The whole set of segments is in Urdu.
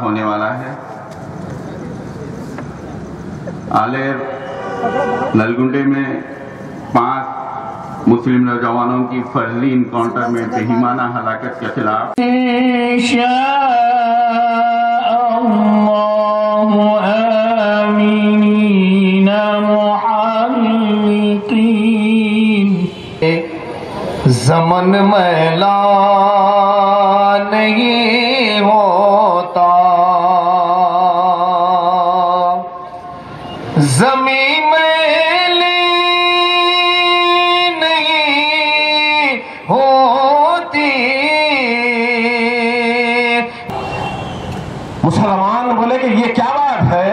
ہونے والا ہے آلیر نلگنڈے میں 5 مسلم نوجوانوں کی فرضی انکاؤنٹر میں بہیمانہ ہلاکت کے خلاف زمن میلا نہیں ہوتا، زمین میلی نہیں ہوتی۔ مسلمان بولے کہ یہ کیا بات ہے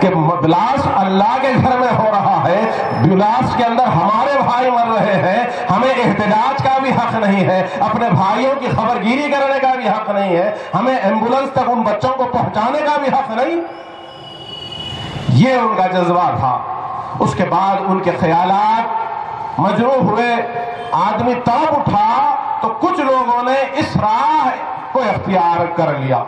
کہ بلاس اللہ کے گھر میں ہو رہا ہے، بلاس کے اندر ہمارے بھائی مر رہے ہیں، ہمیں احتجاج کا بھی حق نہیں ہے، اپنے بھائیوں کی خبرگیری کرنے کا بھی حق نہیں ہے، ہمیں ایمبولنس تک ان بچوں کو پہنچانے کا بھی حق نہیں۔ یہ ان کا جذبہ تھا۔ اس کے بعد ان کے خیالات مجروح ہوئے، آدمی تڑپ اٹھا تو کچھ لوگوں نے اس راہ کو اختیار کر لیا۔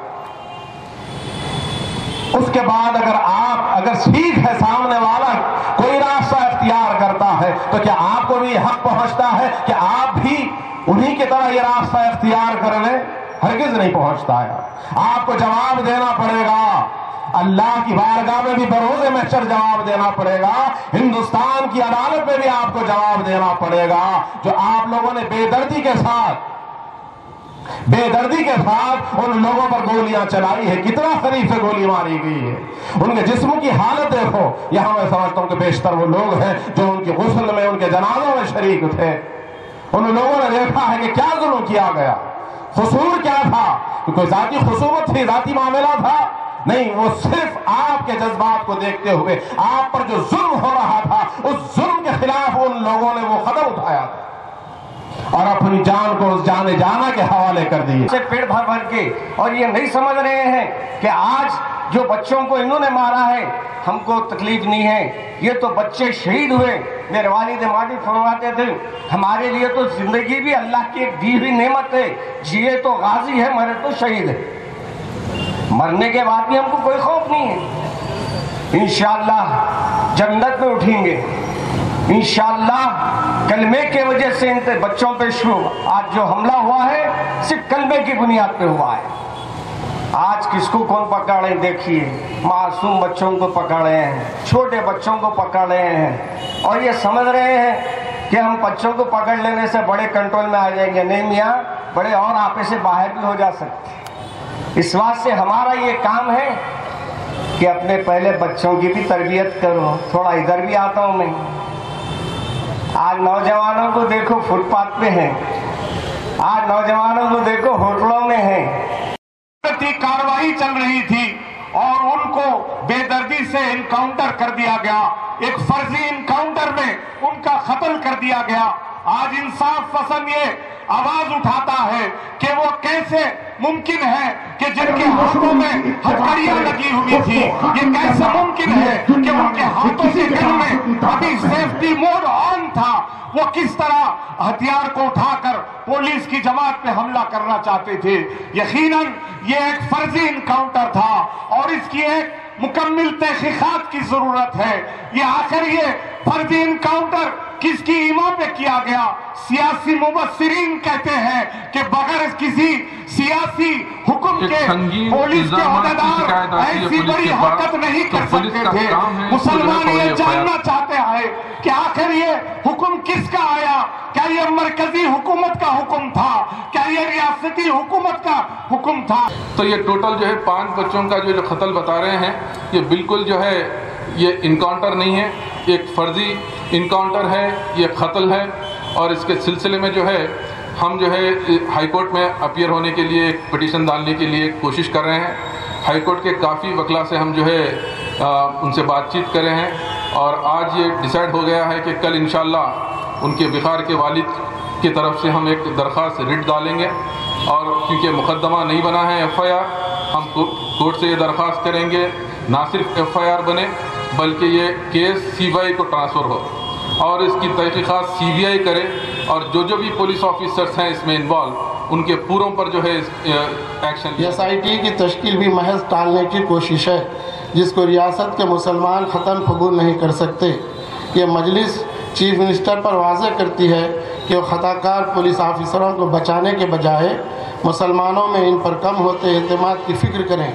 اس کے بعد اگر سیکھ ہے سامنے والا کوئی راستہ اختیار کرتا ہے تو کیا آپ کو بھی حق پہنچتا ہے کہ آپ بھی انہی کی طرح یہ راستہ اختیار کر لیں؟ ہرگز نہیں پہنچتا ہے۔ آپ کو جواب دینا پڑے گا، اللہ کی بارگاہ میں بھی بروز محشر جواب دینا پڑے گا، ہندوستان کی عدالت میں بھی آپ کو جواب دینا پڑے گا۔ جو آپ لوگوں نے بے دردی کے ساتھ ان لوگوں پر گولیاں چلائی ہے، کتنا قریب سے گولی ماری گئی ہے، ان کے جسم کی حالت دیکھو۔ یہاں میں سمجھتا ہوں کہ بیشتر وہ لوگ ہیں جو ان کی غسل میں، ان کے جنازوں میں شریک تھے۔ ان لوگوں نے دیکھا ہے کہ کیا ظلم کیا گیا، قصور کیا تھا، کوئی ذاتی خصومت تھی، ذاتی معاملہ تھا؟ نہیں، وہ صرف آپ کے جذبات کو دیکھتے ہوئے آپ پر جو ظلم ہو رہا تھا اس ظلم کے خلاف ان لوگوں نے وہ قدم اٹھایا تھا اور اپنی جان کو اس جانے جانا کے حوالے کر دیے پیٹ بھر بھر کے۔ اور یہ نہیں سمجھ رہے ہیں کہ آج جو بچوں کو انہوں نے مارا ہے ہم کو تکلیف نہیں ہے، یہ تو بچے شہید ہوئے۔ میرے والد ماجد فرماتے تھے ہمارے لیے تو زندگی بھی اللہ کی ایک دی ہوئی نعمت ہے، جیے تو غازی ہے، مرے تو شہید ہے، مرنے کے بعد بھی ہم کو کوئی خوف نہیں ہے۔ انشاءاللہ جنت میں اٹھیں گے، انشاءاللہ کلمے کے وجہ سے ان بچوں پہ آج جو حملہ ہوا ہے صرف کلمے کی بنیاد پہ ہوا ہے۔ آج کس کو کون پکڑے؟ دیکھیے معصوم بچوں کو پکڑے ہیں، چھوٹے بچوں کو پکڑے ہیں، اور یہ سمجھ رہے ہیں کہ ہم بچوں کو پکڑ لینے سے بڑے کنٹرول میں آ جائیں گے۔ نہیں میاں، بڑے اور آپے سے باہر بھی ہو جا سکتے۔ اس واسطے ہمارا یہ کام ہے کہ اپنے پہلے بچوں کی بھی تربیت کرو۔ تھوڑا ادھر بھی آتا ہوں میں۔ آج نوجوانوں کو دیکھو فٹ پاتھ پہ ہیں، آج نوجوانوں کو دیکھو ہوٹلوں میں ہیں۔ کارروائی چل رہی تھی اور ان کو بے دردی سے انکاؤنٹر کر دیا گیا، ایک فرضی انکاؤنٹر میں ان کا قتل کر دیا گیا۔ آج انصاف پسند یہ آواز اٹھاتا ہے کہ وہ کیسے ممکن ہے کہ جن کے ہاتھوں میں ہتھکڑیاں لگی ہوئی تھی، یہ کیسے ممکن ہے کہ ان کے ہاتھوں سے گن میں ابھی سیفٹی موڈ آن تھا، وہ کس طرح ہتھیار کو اٹھا کر پولیس کی جماعت پہ حملہ کرنا چاہتے تھے۔ یقیناً یہ ایک فرضی انکاؤنٹر تھا اور اس کی ایک مکمل تحقیقات کی ضرورت ہے۔ یہ آخر یہ فرضی انکاؤنٹر کس کی ایما پہ کیا گیا؟ سیاسی مبصرین کہتے ہیں کہ بغیر کسی سیاسی حکم کے پولیس کے عہدیدار ایسی بڑی حرکت نہیں کر سکتے تھے۔ مسلمان یہ جاننا چاہتے ہیں کہ آخر یہ حکم کس کا آیا؟ کیا یہ مرکزی حکومت کا حکم تھا؟ کیا یہ ریاستی حکومت کا حکم تھا؟ تو یہ ٹوٹل جو ہے 5 بچوں کا جو قتل بتا رہے ہیں، یہ بالکل جو ہے یہ انکاؤنٹر نہیں ہے، ایک فرضی انکاؤنٹر ہے، یہ قتل ہے۔ اور اس کے سلسلے میں جو ہے ہم جو ہے ہائی کورٹ میں اپیئر ہونے کے لیے ایک پٹیشن ڈالنے کے لیے کوشش کر رہے ہیں۔ ہائی کورٹ کے کافی وکلا سے ہم جو ہے ان سے بات چیت کر رہے ہیں اور آج یہ ڈیسائیڈ ہو گیا ہے کہ کل انشاءاللہ ان کے بخار کے والد کی طرف سے ہم ایک درخواست ریٹ ڈالیں گے، اور کیونکہ مقدمہ نہیں بنا ہے FIR، ہم کورٹ سے یہ درخواست کریں گے نہ صرف FIR بنے بلکہ یہ کیس CBI کو ٹرانسفر ہو۔ اور اس کی تحقیقات CBI کرے اور جو بھی پولیس آفیسرس ہیں اس میں انوالو ان کے پوروں پر جو ہے ایکشن لیا۔ SIT کی تشکیل بھی محض ٹالنے کی کوشش ہے جس کو ریاست کے مسلمان قطعاً قبول نہیں کر سکتے۔ یہ مجلس چیف منسٹر پر واضح کرتی ہے کہ وہ خطا کار پولیس آفیسروں کو بچانے کے بجائے مسلمانوں میں ان پر کم ہوتے اعتماد کی فکر کریں۔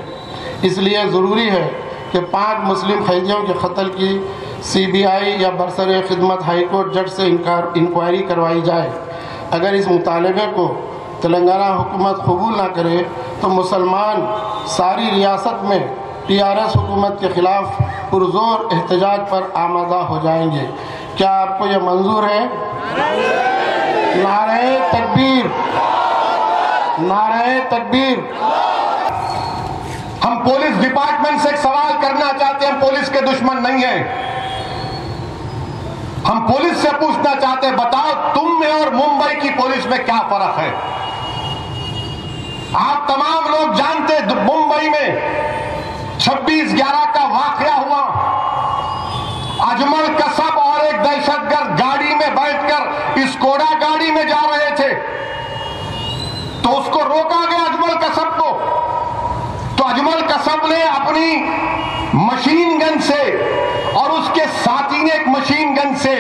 اس لیے ضروری ہے کہ 5 مسلم قیدیوں کے قتل کی CBI یا برسر خدمت ہائی کورٹ جج سے انکوائری کروائی جائے۔ اگر اس مطالبے کو تلنگانہ حکومت قبول نہ کرے تو مسلمان ساری ریاست میں TRS حکومت کے خلاف پرزور احتجاج پر آمادہ ہو جائیں گے۔ کیا آپ کو یہ منظور ہے؟ نعرہ تکبیر، نعرہ تکبیر۔ ہم پولیس ڈپارٹمنٹ سے ایک سوال کرنا چاہتے ہیں، ہم پولیس کے دشمن نہیں ہیں۔ ہم پولیس سے پوچھنا چاہتے ہیں، بتاؤ تم میں اور ممبئی کی پولیس میں کیا فرق ہے؟ آپ تمام لوگ جانتے ممبئی میں 26/11 کا واقعہ ہوا، اجمل کسب اور ایک دہشت گرد گاڑی میں بیٹھ کر اسکوڈا گاڑی میں جا رہے تھے تو اس کو روکا گیا اجمل کسب کو، تو اجمل کسب نے اپنی مشین گن سے اور اس کے ساتھی نے ایک مشین گن سے،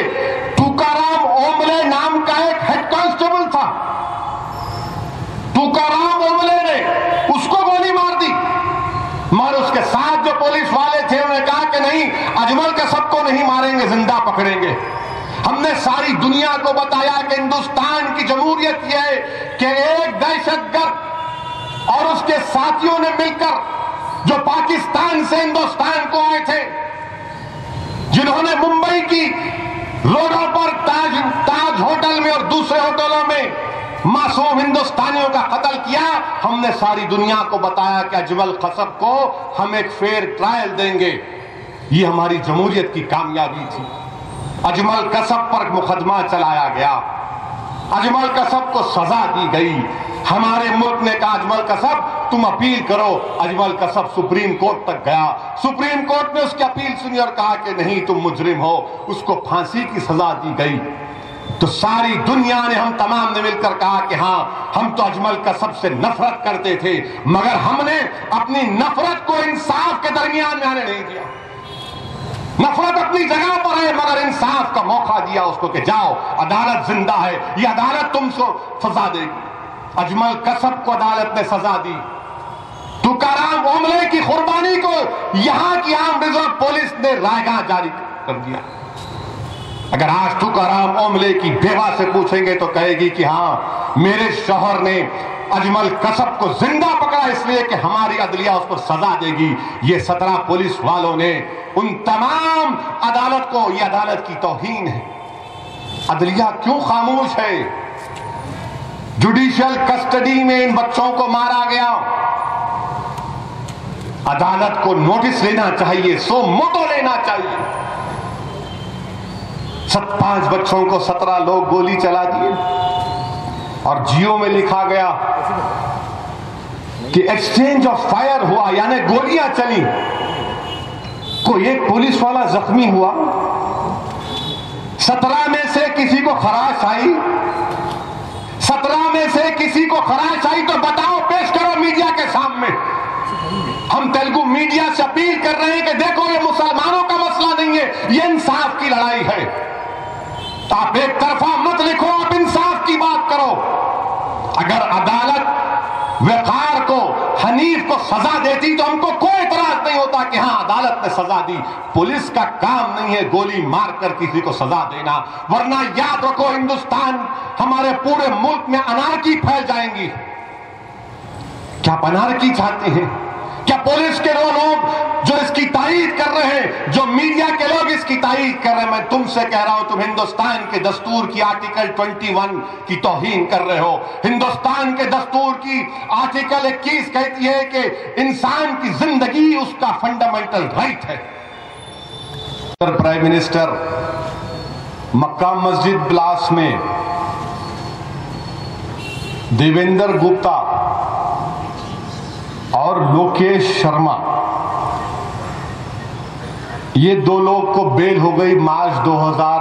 ٹوکارام اوملے نام کا ایک ہیڈ کانسٹیبل تھا، ٹوکارام اوملے نے اس کو گولی مار دی، مگر اس کے ساتھ جو پولیس والے تھے انہوں نے کہا کہ نہیں، اجمل کسب کو نہیں ماریں گے، زندہ پکڑیں گے۔ ہم نے ساری دنیا کو بتایا کہ ہندوستان کی جمہوریت یہ ہے کہ ایک دہشت گرد اور اس کے ساتھیوں نے مل کر جو پاکستان سے ہندوستان کو آئے تھے، جنہوں نے ممبئی کی روڈوں پر تاج ہوٹل میں اور دوسرے ہوٹلوں میں معصوم ہندوستانیوں کا قتل کیا، ہم نے ساری دنیا کو بتایا کہ اجمل کسب کو ہم ایک فیئر ٹرائل دیں گے۔ یہ ہماری جمہوریت کی کامیابی تھی۔ اجمل کسب پر مقدمہ چلایا گیا، اجمل کسب کو سزا دی گئی۔ ہمارے ملک نے کہا اجمل کسب تم اپیل کرو، اجمل کسب سپریم کورٹ تک گیا، سپریم کورٹ نے اس کی اپیل سنی اور کہا کہ نہیں تم مجرم ہو، اس کو پھانسی کی سزا دی گئی۔ تو ساری دنیا نے، ہم تمام نے مل کر کہا کہ ہاں ہم تو اجمل کسب سے نفرت کرتے تھے، مگر ہم نے اپنی نفرت کو انصاف کے درمیان میں آنے نہیں دیا۔ نفرت اپنی جگہ پر ہے مگر انصاف کا موقع دیا اس کو کہ جاؤ، عدالت زندہ ہے، یہ عدالت تم کو سزا دے گی۔ اجمل کسب کو عدالت نے سزا دی، ٹوکارام اوملے کی قربانی کو یہاں کی عام ریزرو پولیس نے رائے گاہ جاری کر دیا۔ اگر آج ٹوکارام اوملے کی بیوہ سے پوچھیں گے تو کہے گی کہ ہاں میرے شوہر نے اجمل کسب کو زندہ پکڑا اس لیے کہ ہماری عدلیہ اس پر سزا دے گی۔ یہ 17 پولیس والوں نے ان تمام عدالت کو، یہ عدالت کی توہین ہے۔ عدلیہ کیوں خاموش ہے؟ جوڈیشل کسٹڈی میں ان بچوں کو مارا گیا، عدالت کو نوٹس لینا چاہیے، سو موٹو لینا چاہیے۔ 5 بچوں کو 17 لوگ گولی چلا دیے اور جیو میں لکھا گیا کہ ایکسچینج آف فائر ہوا، یعنی گولیاں چلی، کوئی ایک پولیس والا زخمی ہوا، 17 میں سے کسی کو خراش آئی، 17 میں سے کسی کو خراش آئی تو بتاؤ، پیش کرو میڈیا کے سامنے۔ ہم تیلگو میڈیا سے اپیل کر رہے ہیں کہ دیکھو یہ مسلمانوں کا مسئلہ نہیں ہے، یہ انصاف کی لڑائی ہے۔ آپ ایک طرفہ مت لکھو، آپ انصاف کی بات کرو۔ اگر عدالت وقار کو، حنیف کو سزا دیتی تو ہم کو کوئی اعتراض نہیں ہوتا کہ ہاں عدالت نے سزا دی۔ پولیس کا کام نہیں ہے گولی مار کر کسی کو سزا دینا، ورنہ یاد رکھو ہندوستان، ہمارے پورے ملک میں انارکی پھیل جائیں گی۔ کیا آپ انارکی چاہتے ہیں؟ کیا پولیس کے وہ لوگ جو اس کی تائید کر رہے ہیں، جو میڈیا کے لوگ اس کی تائید کر رہے ہیں، میں تم سے کہہ رہا ہوں تم ہندوستان کے دستور کی آرٹیکل 21 کی توہین کر رہے ہو۔ ہندوستان کے دستور کی آرٹیکل 21 کہتی ہے کہ انسان کی زندگی اس کا فنڈامنٹل رائٹ ہے۔ پرائم منسٹر مکہ مسجد بلاس میں دیویندر گپتا اور لوکیش شرما، یہ 2 لوگ کو بیل ہو گئی مارچ 2000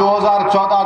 2014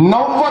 90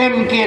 M.K.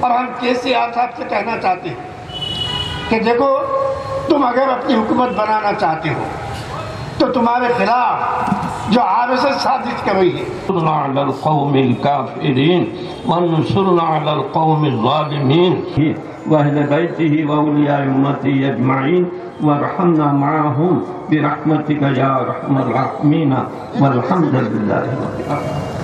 اور ہم KCR صاحب سے کہنا چاہتے ہیں کہ دیکھو تم اگر اپنی حکومت بنانا چاہتے ہو تو تمہارے خلاف جو RSS سازش کر رہی ہے انصرنا علی القوم الکافرین وانصرنا علی القوم الظالمین واہل بیتہ واولیاء امتہ اجمعین وارحمنا معهم برحمتک یا ارحم الراحمین والحمد للہ رب العالمین.